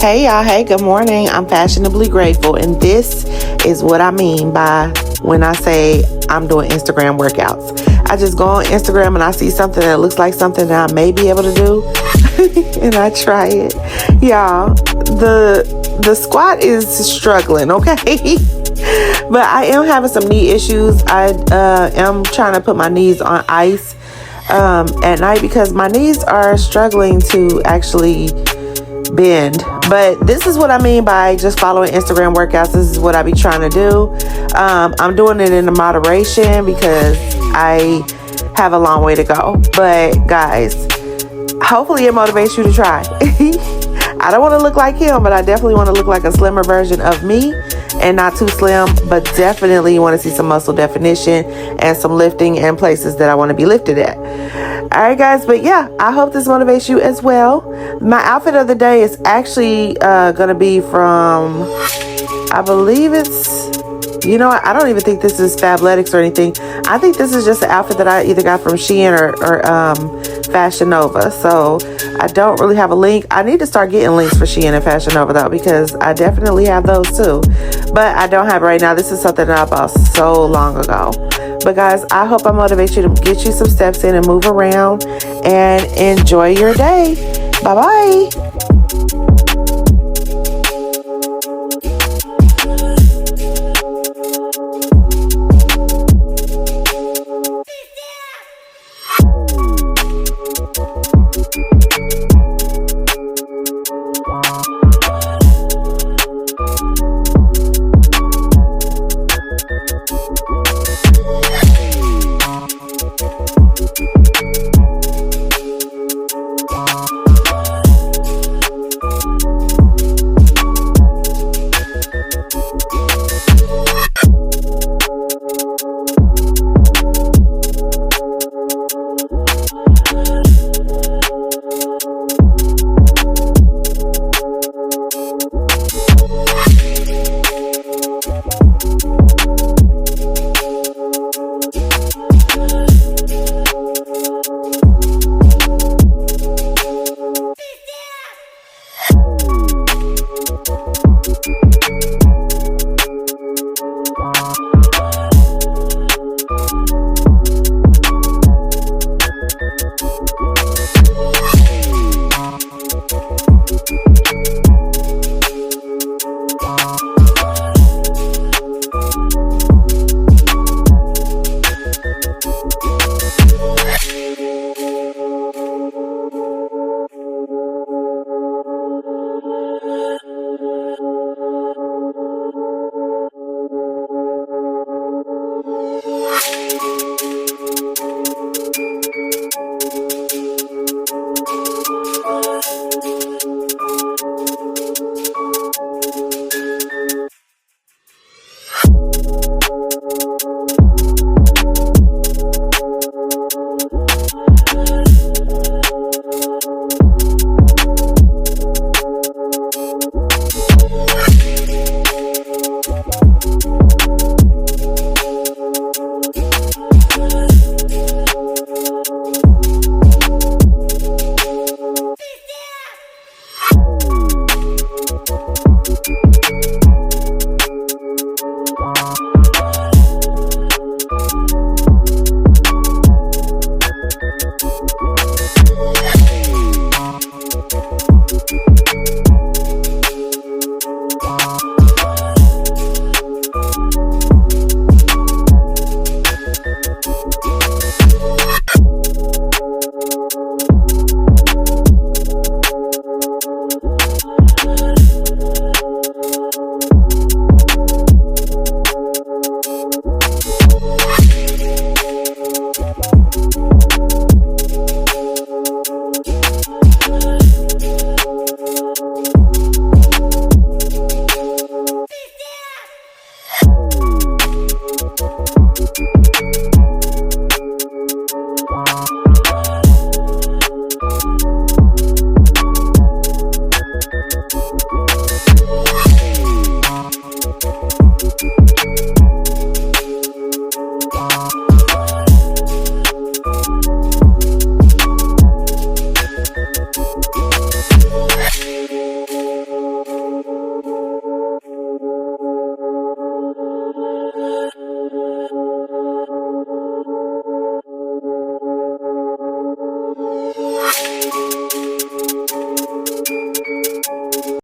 Hey y'all, hey, good morning. I'm fashionably grateful, and this is what I mean by when I say I'm doing Instagram workouts. I just go on Instagram and I see something that looks like something that I may be able to do and I try it. Y'all, the squat is struggling, okay? But I am having some knee issues. I am trying to put my knees on ice at night because my knees are struggling to actually bend. But this is what I mean by just following Instagram workouts. This is what I be trying to do. I'm doing it in a moderation because I have a long way to go. But guys, hopefully it motivates you to try. I don't want to look like him, but I definitely want to look like a slimmer version of me, and not too slim, but definitely want to see some muscle definition and some lifting in places that I want to be lifted at. All right, guys, but yeah, I hope this motivates you as well. My outfit of the day is actually going to be from, I believe it's, you know what, I don't even think this is Fabletics or anything. I think this is just an outfit that I either got from Shein or Fashion Nova. So I don't really have a link. I need to start getting links for Shein and Fashion Nova though, because I definitely have those too. But I don't have it right now. This is something that I bought so long ago. But guys, I hope I motivate you to get you some steps in and move around and enjoy your day. Bye-bye.